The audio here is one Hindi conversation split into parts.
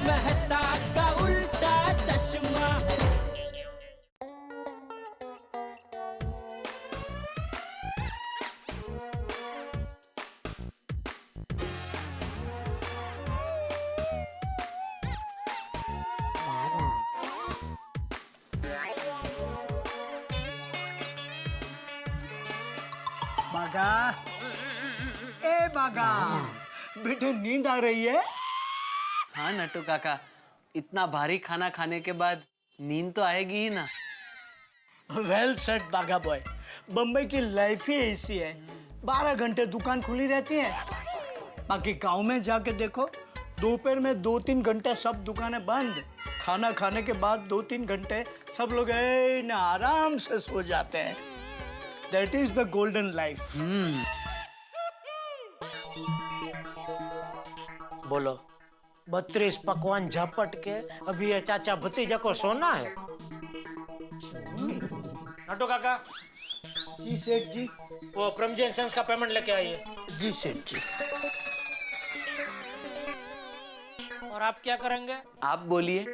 मेहता का उल्टा चश्मा। बागा, ए बागा, बेटे नींद आ रही है? हाँ नट्टू काका, इतना भारी खाना खाने के बाद नींद तो आएगी ही ना। वेल सेड बागा बॉय, बम्बई की लाइफ ही ऐसी है, 12 घंटे दुकान खुली रहती है। बाकी गांव में जाके देखो, दोपहर में 2-3 घंटे सब दुकानें बंद। खाना खाने के बाद 2-3 घंटे सब लोग आराम से सो जाते हैं। That is the golden life. बोलो, 32 पकवान झपट के अभी ये चाचा भतीजा को सोना है। नट्टू काका, जी सेठ जी। वो प्रमजेंशंस का पेमेंट लेके आइए। जी सेठ जी। और आप क्या करेंगे? आप बोलिए।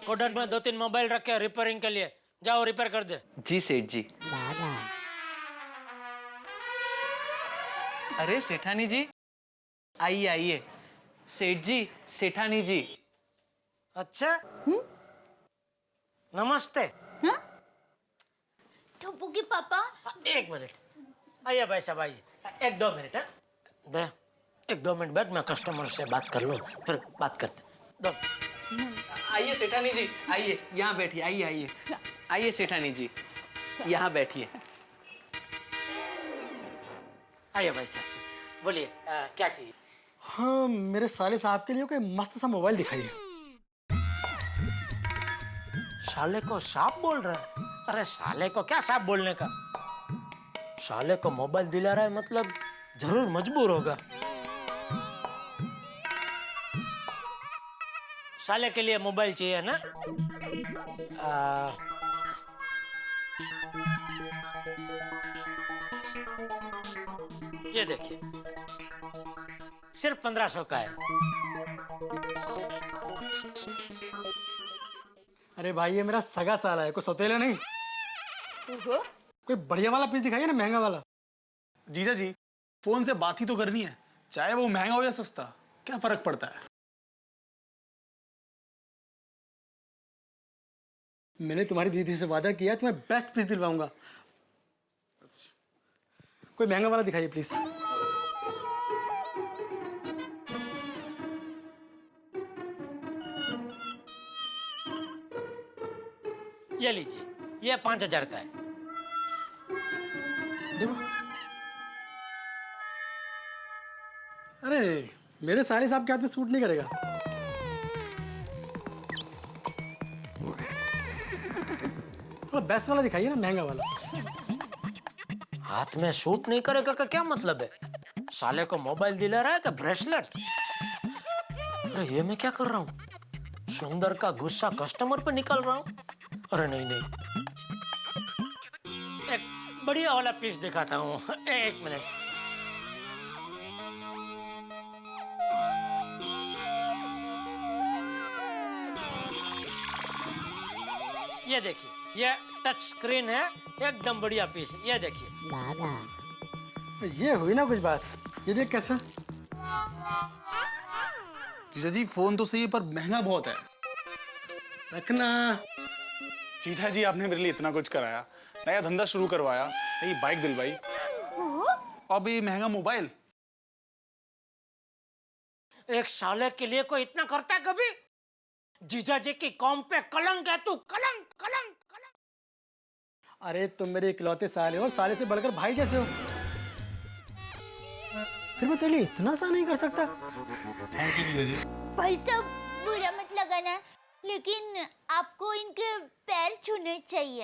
कोडन में 2-3 मोबाइल रखे रिपेयरिंग के लिए, जाओ रिपेयर कर दे। जी सेठ जी। अरे सेठानी जी, आइए आइए। सेठ जी, सेठानी जी। अच्छा, नमस्ते। ठप्पू के पापा। 1 मिनट, आइए भाई साहब आइए। 1-2 मिनट है, दे 1-2 मिनट बैठ, मैं कस्टमर से बात कर लूँ, फिर बात करते। दो। आइए सेठानी जी, आइए यहाँ बैठिए। आइए आइए आइए सेठानी जी, यहाँ बैठिए। आइए भाई साहब, बोलिए क्या चाहिए? हाँ, मेरे साले साहब के लिए कोई मस्त सा मोबाइल दिखाइए। साले को सांप बोल रहा है? अरे साले को क्या सांप बोलने का? साले को मोबाइल दिला रहा है मतलब जरूर मजबूर होगा। साले के लिए मोबाइल चाहिए ना? ये देखिए, सिर्फ 1500 का है। अरे भाई, ये मेरा सगा साला है, कोई सौतेला नहीं। कोई बढ़िया वाला पीस दिखाइए ना, महंगा वाला। जीजा जी, फोन से बात ही तो करनी है, चाहे वो महंगा हो या सस्ता, क्या फर्क पड़ता है? मैंने तुम्हारी दीदी से वादा किया, तुम्हें बेस्ट पीस दिलवाऊंगा। कोई महंगा वाला दिखाइए प्लीज। ये लीजिए, ये 5000 का है। देखो, अरे मेरे सारे साहब के हाथ में सूट नहीं करेगा। थोड़ा बेस्ट वाला दिखाइए ना, महंगा वाला। हाथ में शूट नहीं करेगा का क्या मतलब है? साले को मोबाइल दिला रहा है क्या ब्रेसलेट? अरे ये मैं क्या कर रहा हूँ? सुंदर का गुस्सा कस्टमर पे निकल रहा हूँ। अरे नहीं नहीं, एक बढ़िया वाला पीस दिखाता हूँ। 1 मिनट। ये देखिए, ये टच स्क्रीन है, एकदम बढ़िया पीस। ये देखिए। ये हुई ना कुछ बात। ये देख कैसा। जीजा जी, फोन तो सही है पर महंगा बहुत है। रखना। जीजा जी, आपने मेरे लिए इतना कुछ कराया, नया धंधा शुरू करवाया, नई बाइक दिलवाई, अब ये महंगा मोबाइल। एक साले के लिए कोई इतना करता है कभी? जीजा जी की कौम पे कलंक है तू, कलंक कलंक कलंक। अरे तुम मेरे इकलौते साले हो, साले से बढ़कर भाई जैसे हो। फिर मैं तेरे लिए इतना सा नहीं कर सकता। थैंक यू जीजा जी। भाई साहब, बुरा मत लगाना, लेकिन आपको इनके पैर छूने चाहिए।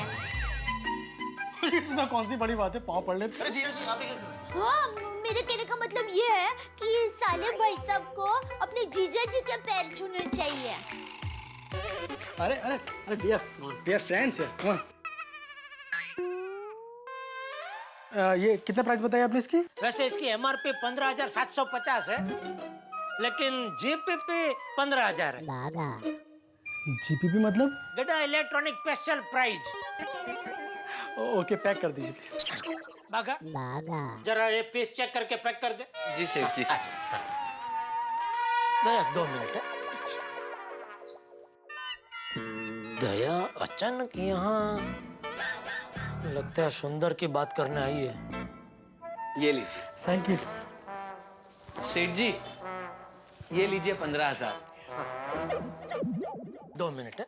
इसमें कौन सी बड़ी बात है, पाँव पड़ लेते। अरे जीजा जी, आप ही कर। हाँ, मेरे कहने का मतलब ये है कि ये साले भाई साहब को अपने जीजा जी के पैर छूने चाहिए। अरे अरे अरे भैया फ्रेंड्स है। ये कितना प्राइस बताया आपने इसकी? वैसे इसकी MRP 15,750 है। लेकिन जीपीपी 15,000 है। जीपीपी मतलब? गड्ढा electronic special prize. Okay, pack कर दीजिए प्लीज। बागा जरा ये पीस चेक करके पैक कर दे। जी सेठ जी। अच्छा, हाँ। दया 2 मिनट है। दया अचानक यहाँ लगता है सुंदर की बात करने आई है। ये लीजिए थैंक यू। सेठ जी, ये लीजिए 15,000। 2 मिनट है।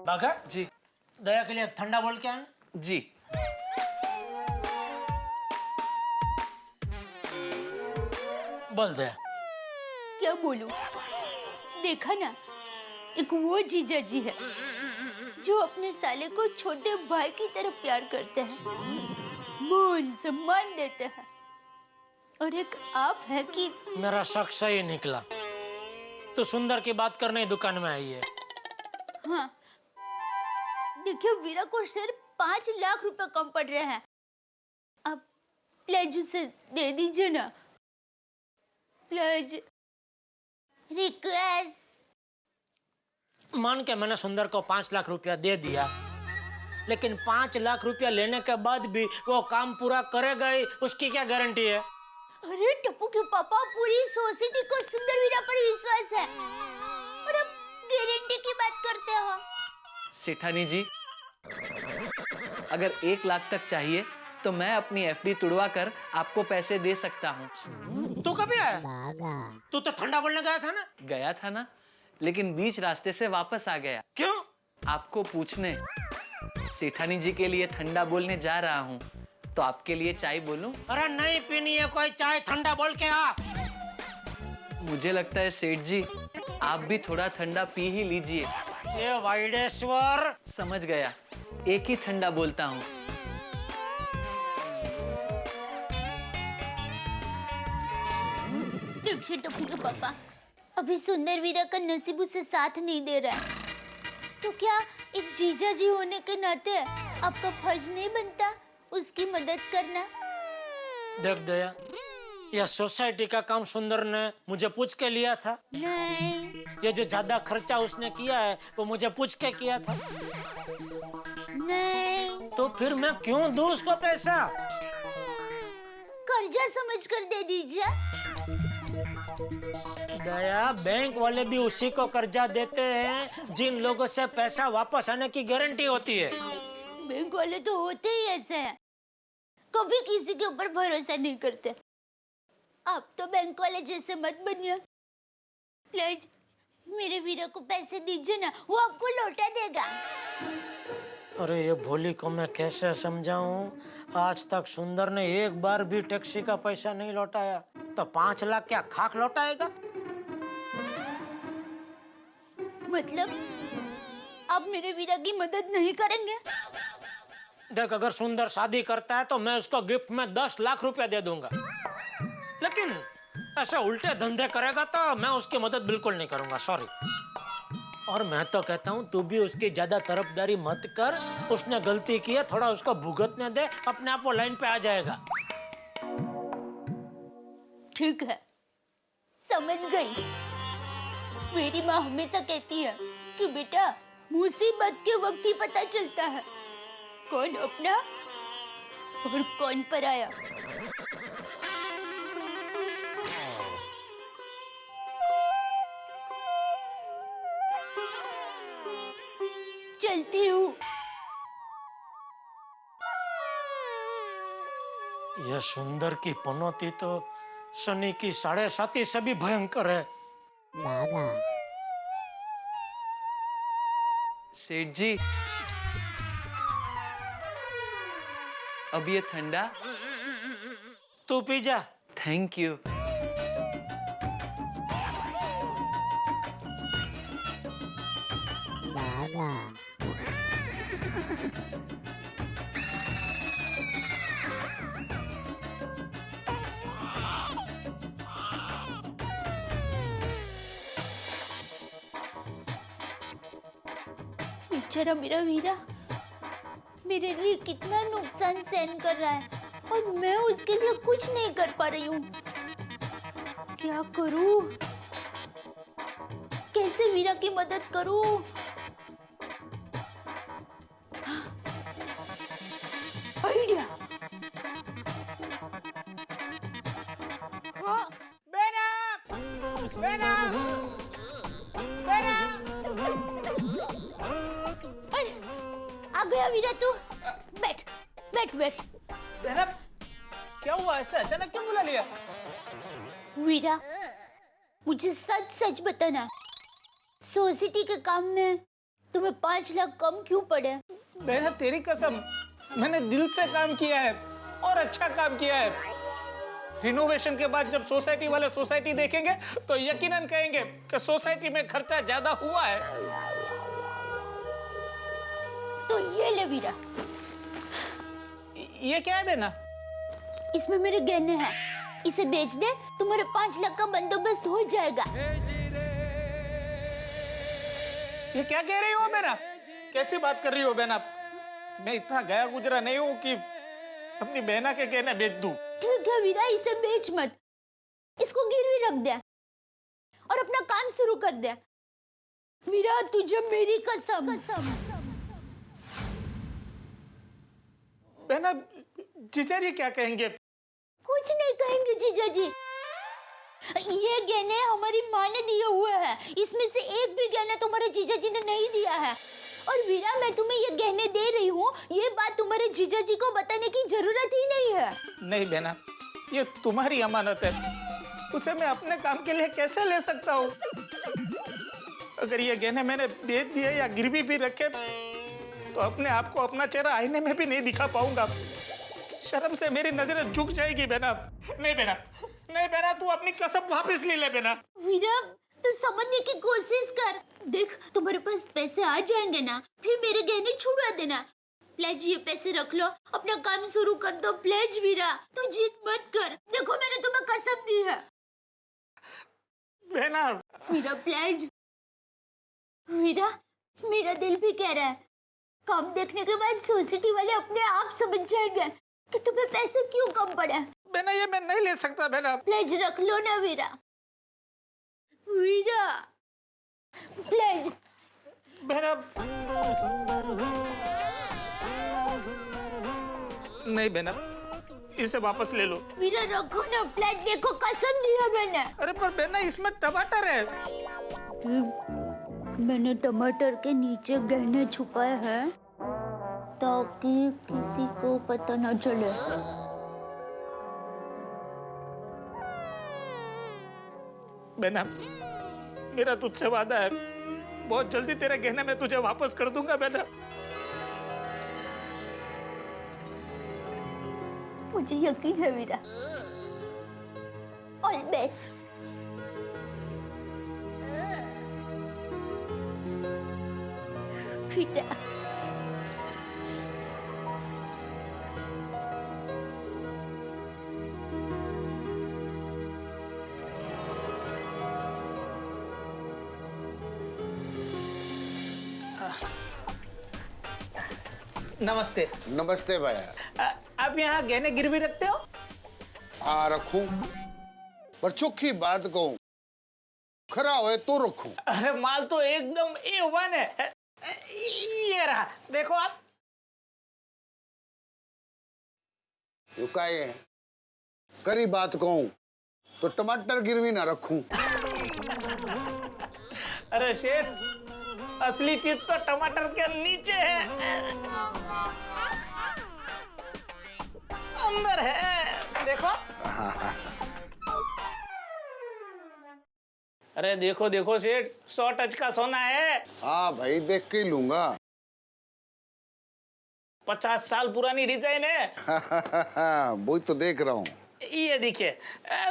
बागा जी दया के लिए एक ठंडा बोल के आना। जी। बोल दया। क्या बोलूं? देखा ना, एक वो जीजा जी है जो अपने साले को छोटे भाई की तरह प्यार करते हैं, मान सम्मान देते हैं, और एक आप है कि मेरा शक सही निकला। तो सुंदर की बात करने ही दुकान में आई है। हाँ, देखिए वीरा को सिर्फ 5 लाख रुपए कम पड़ रहे हैं। आप प्लेज उसे दे दीजिए ना, प्लेज, रिक्वेस्ट। मान के मैंने सुंदर को 5 लाख रुपया दे दिया, लेकिन 5 लाख रुपया लेने के बाद भी वो काम पूरा करेगा ही, उसकी क्या गारंटी है? अरे टप्पू के पापा, पूरी सोसाइटी को सुंदर वीरा पर विश्वास है, और अब गारंटी की बात करते हो। सेठानी जी, अगर 1 लाख तक चाहिए तो मैं अपनी एफडी तुड़वा कर आपको पैसे दे सकता हूँ। तू कभी आया? तू तो ठंडा बोलने गया था ना? गया था ना, लेकिन बीच रास्ते से वापस आ गया। क्यों? आपको पूछने। सेठानी जी के लिए ठंडा बोलने जा रहा हूँ, तो आपके लिए चाय बोलूं? अरे नहीं पीनी है कोई चाय, ठंडा बोल के आ। मुझे लगता है सेठ जी, आप भी थोड़ा ठंडा पी ही लीजिए। ये वाइडेश्वर। समझ गया, एक ही ठंडा बोलता हूँ। देखिए टप्पू के पापा, अभी सुंदर वीरा का नसीब उसे साथ नहीं दे रहा है, तो क्या एक जीजा जी होने के नाते आपका फर्ज नहीं बनता उसकी मदद करना? देख दया, यह सोसाइटी का काम सुंदर ने मुझे पूछ के लिया था। नहीं ये जो ज्यादा खर्चा उसने किया है वो मुझे पूछ के किया था। नहीं, तो फिर मैं क्यों दूं उसको पैसा? कर्जा समझ कर दे दीजिए। दया, बैंक वाले भी उसी को कर्जा देते हैं जिन लोगों से पैसा वापस आने की गारंटी होती है। बैंक वाले तो होते ही ऐसे हैं, कभी किसी के ऊपर भरोसा नहीं करते। आप तो बैंक वाले जैसे मत बनिए। प्लीज मेरे वीरा को पैसे दीजिए ना, वो आपको लौटा देगा। अरे ये भोली को मैं कैसे समझाऊं? आज तक सुंदर ने एक बार भी टैक्सी का पैसा नहीं लौटाया, तो 5 लाख क्या खाक लौटाएगा? मतलब आप मेरे वीरा की मदद नहीं करेंगे? देख, अगर सुंदर शादी करता है तो मैं उसको गिफ्ट में 10 लाख रुपया दे दूंगा, लेकिन ऐसे उल्टे धंधे करेगा तो मैं उसकी मदद बिल्कुल नहीं करूंगा, सॉरी। और मैं तो कहता हूँ तू भी उसकी ज्यादा तरफदारी मत कर। उसने गलती की है, थोड़ा उसको भुगतने दे, अपने आप वो लाइन पे आ जाएगा। ठीक है, समझ गई। मेरी माँ हमेशा कहती है कि बेटा, मुसीबत के वक्त ही पता चलता है कौन अपना और कौन पराया। चलती हूँ। यह सुंदर की पनौती तो शनि की 7.5 से भी भयंकर है। सेठ जी, अब ये ठंडा। तू पी जा। Thank you. बेचारा मेरा वीरा मेरे लिए कितना नुकसान सहन कर रहा है, और मैं उसके लिए कुछ नहीं कर पा रही हूँ। क्या करूं? कैसे वीरा की मदद करूं? आइडिया। अरे, आ गया वीरा तू। बैठ बैठ बैठ। बहना, क्या हुआ? ऐसा अचानक क्यों बुला लिया? वीरा, मुझे सच सच बताना, सोसाइटी के काम में तुम्हें 5 लाख कम क्यों पड़े? बहना तेरी कसम, मैंने दिल से काम किया है और अच्छा काम किया है। रिनोवेशन के बाद जब सोसाइटी वाले सोसाइटी देखेंगे तो यकीनन कहेंगे कि सोसाइटी में खर्चा ज्यादा हुआ है। तो ये ले वीरा, ये क्या है बहना? इसमें मेरे गहने हैं, इसे बेच दे, तुम्हारे 5 लाख का बंदोबस्त हो जाएगा। ये क्या कह रही हो बहना? कैसी बात कर रही हो बहना? मैं इतना गया गुजरा नहीं हूँ कि अपनी बहना के गहने बेच दूं। ठीक है वीरा, इसे बेच मत, इसको गिरवी रख दे और अपना काम शुरू कर दे। वीरा, तुझे मेरी कसम। बहना, जीजा जी क्या कहेंगे? कुछ नहीं कहेंगे जीजा जी। ये गहने हमारी माँ ने दिए हुए हैं, इसमें से एक भी गहना तुम्हारे जीजा जी ने नहीं दिया है। और वीरा, मैं तुम्हें ये गहने दे रही हूँ, ये बात तुम्हारे जीजा जी को बताने की जरूरत ही नहीं है। नहीं बहना, ये तुम्हारी अमानत है, उसे मैं अपने काम के लिए कैसे ले सकता हूँ? अगर ये गहने मैंने बेच दिए या गिरवी भी रखे तो अपने आप को अपना चेहरा आईने में भी नहीं दिखा पाऊंगा। शर्म से मेरी नजरें झुक जाएगी बहना। नहीं बहना, नहीं बहना, तू अपनी कसम वापस ले ले बहना। वीरा, तू समझने की कोशिश कर। देख, तुम्हारे पास पैसे आ जाएंगे ना, फिर मेरे गहने छुड़ा देना। प्लीज ये पैसे रख लो, अपना काम शुरू कर दो। प्लीज वीरा, तू जिद मत कर, देखो मैंने तुम्हें कसम दी है। बहना, वीरा प्लीज। वीरा, मेरा दिल भी कह रहा है, काम देखने के बाद सोसाइटी वाले अपने आप समझ जाएंगे कि तुम्हें पैसे क्यों कम पड़े। बहना, ये मैं नहीं ले सकता बहना। प्लीज रख लो ना वीरा। वीरा प्लीज। बहना, नहीं बहना, इसे वापस ले लो। वीरा रखो ना प्लीज, देखो कसम दी है मैंने। अरे पर बहना, इसमें टमाटर है। मैंने टमाटर के नीचे गहने छुपाए हैं ताकि किसी को पता न चले। बहना, मेरा तुझसे वादा है, बहुत जल्दी तेरे गहने मैं तुझे वापस कर दूंगा बहना। मुझे यकीन है वीरा। All best. वीरा, नमस्ते। नमस्ते भैया। आप यहाँ गहने गिरवी रखते हो? हाँ रखूं, पर चोखी बात कहूं, खरा होए तो रखूं। अरे माल तो एकदम A1 है। ये रहा, देखो आप। यो काहे है? करी बात कहूं तो टमाटर गिरवी ना रखूं। अरे शेठ, असली चीज तो टमाटर के नीचे है, अंदर है, देखो। अरे देखो देखो सेठ, 100 टच का सोना है। हाँ भाई, देख के ही लूंगा। 50 साल पुरानी डिजाइन है। वही तो देख रहा हूँ। ये देखिए,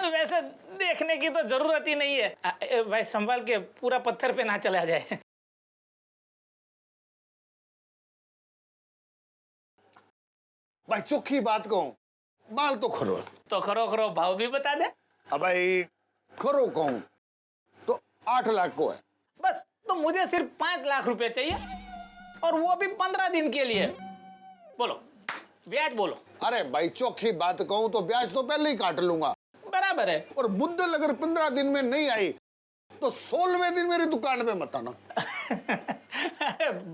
वैसे देखने की तो जरूरत ही नहीं है। भाई संभाल के, पूरा पत्थर पे ना चला जाए। भाई चोखी बात कहूं, माल तो खरो। तो खरो खरो भाव भी बता दे। अब भाई खरो कहूं तो 8 लाख को है। बस, तो मुझे सिर्फ 5 लाख रुपए चाहिए, और वो भी 15 दिन के लिए। बोलो, ब्याज बोलो। अरे भाई चोखी बात कहूं तो ब्याज तो पहले ही काट लूंगा। बराबर बराबर है। और बुद्धल अगर 15 दिन में नहीं आई तो 16वें दिन मेरी दुकान पे मत आना।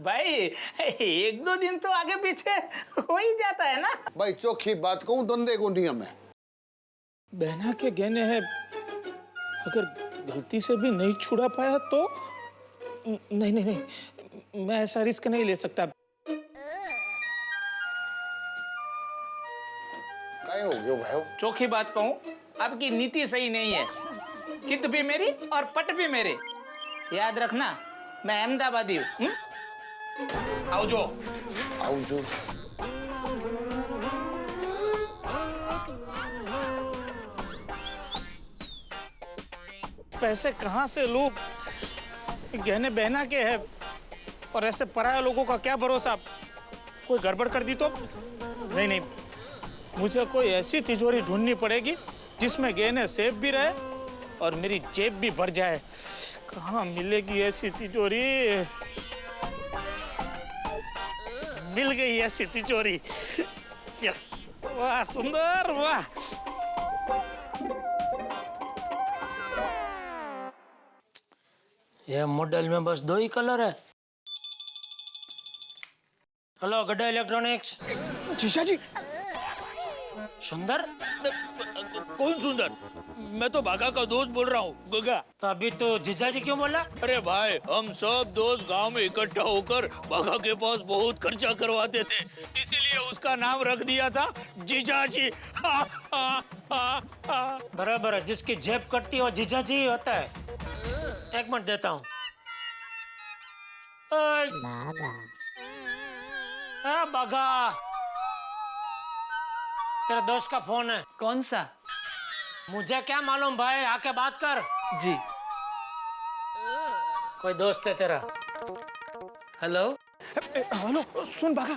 भाई 1-2 दिन तो आगे पीछे हो ही जाता है ना। भाई चौखी बात कहूँ, धंधे को नियम है। बहना के गहने हैं, अगर गलती से भी नहीं छुड़ा पाया तो नहीं नहीं नहीं, मैं ऐसा रिस्क नहीं ले सकता। क्या हो गया भाई? चौखी बात कहूँ, आपकी नीति सही नहीं है। चित भी मेरी और पट भी मेरे। याद रखना, मैं अहमदाबादी हूँ। आओ जो पैसे कहाँ से लूं? गहने बहना के हैं और ऐसे पराया लोगों का क्या भरोसा। कोई गड़बड़ कर दी तो? नहीं नहीं, मुझे कोई ऐसी तिजोरी ढूंढनी पड़ेगी जिसमें गहने सेफ भी रहे और मेरी जेब भी भर जाए। कहाँ मिलेगी ऐसी तिजोरी? मिल गई ऐसी तिजोरी। यस, वाह सुंदर, वाह। ये मॉडल में बस 2 ही कलर है। हेलो गड्ढा इलेक्ट्रॉनिक्स। जीजा जी। सुंदर? कौन सुंदर? मैं तो भागा का दोस्त बोल रहा हूँ, गगा। तो अभी तो जीजा जी क्यों बोला? अरे भाई, हम सब दोस्त गांव में इकट्ठा होकर भागा के पास बहुत खर्चा करवाते थे, इसीलिए उसका नाम रख दिया था जीजा जी। बराबर है, जिसकी जेब कटती है वो जीजा जी ही होता है। 1 मिनट देता हूँ। बागा, तेरे दोस्त का फोन है। कौन सा? मुझे क्या मालूम भाई, आके बात कर। जी। कोई दोस्त है तेरा? हेलो। हेलो, सुन भागा,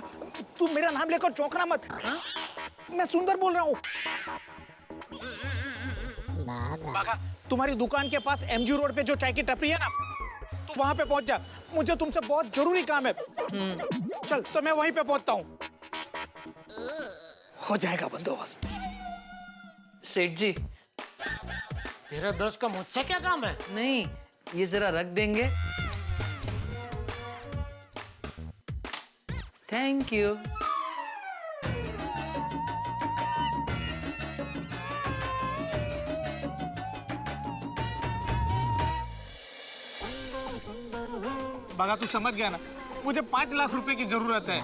तू मेरा नाम लेकर चौंकना मत। हाँ? मैं सुंदर बोल रहा हूँ। भागा, तुम्हारी दुकान के पास MG रोड पे जो चाय की टपरी है ना, तू वहां पे पहुंच जा। मुझे तुमसे बहुत जरूरी काम है। चल, तो मैं वहीं पे पहुंचता हूँ। हो जाएगा बंदोबस्त। सेठ जी। तेरे दोस्त का मुझसे क्या काम है? नहीं, ये जरा रख देंगे? Thank you. बागा, तू समझ गया ना, मुझे 5 लाख रुपए की जरूरत है।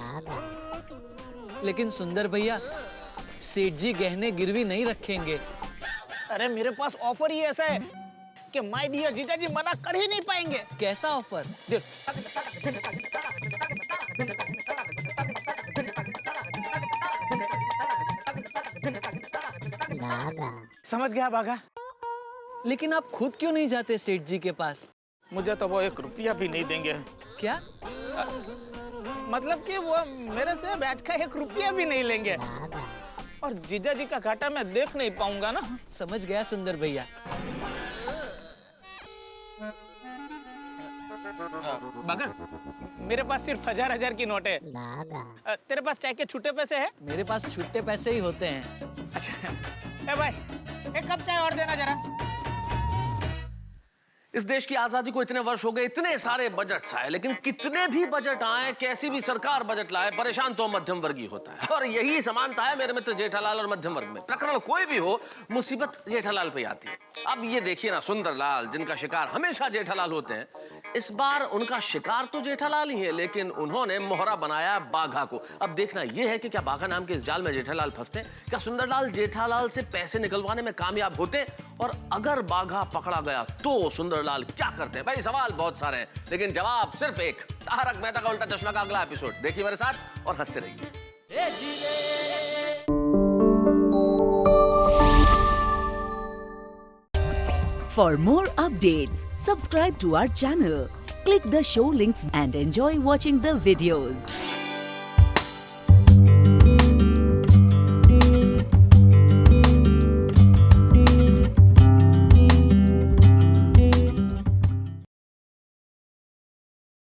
लेकिन सुंदर भैया, सेठ जी गहने गिरवी नहीं रखेंगे। अरे मेरे पास ऑफर ही ऐसा है कि माय डियर जीजा जी मना कर ही नहीं पाएंगे। कैसा ऑफर? देख, समझ गया बागा? लेकिन आप खुद क्यों नहीं जाते सेठ जी के पास? मुझे तो वो 1 रुपया भी नहीं देंगे। क्या? मतलब कि वो मेरे से बैठ का 1 रुपया भी नहीं लेंगे, और जीजा जी का घाटा मैं देख नहीं पाऊंगा ना। समझ गया सुंदर भैया। मगर मेरे पास सिर्फ 1000 की नोट है। तेरे पास चाय के छुट्टे पैसे है? मेरे पास छुट्टे पैसे ही होते हैं। अच्छा, ए भाई, 1 कप चाय और देना जरा। इस देश की आजादी को इतने वर्ष हो गए, इतने सारे बजट्स आए, लेकिन कितने भी बजट आए, कैसी भी सरकार बजट लाए, परेशान तो मध्यम वर्गीय होता है। और यही समानता है मेरे मित्र जेठालाल और मध्यम वर्ग में। प्रकरण कोई भी हो, मुसीबत जेठालाल पे आती है। अब ये देखिए ना, सुंदरलाल जिनका शिकार हमेशा जेठालाल होते हैं, इस बार उनका शिकार तो जेठालाल ही है, लेकिन उन्होंने मोहरा बनाया बाघा को। अब देखना यह है कि क्या बाघा नाम के इस जाल में जेठालाल फंसते, क्या सुंदरलाल जेठालाल से पैसे निकलवाने में कामयाब होते, और अगर बाघा पकड़ा गया तो सुंदरलाल क्या करते हैं? भाई सवाल बहुत सारे हैं, लेकिन जवाब सिर्फ एक। तारक मेहता का उल्टा चश्मा का अगला एपिसोड देखिए मेरे साथ और हंसते रहिए। For more updates, subscribe to our channel, click the show links and enjoy watching the videos.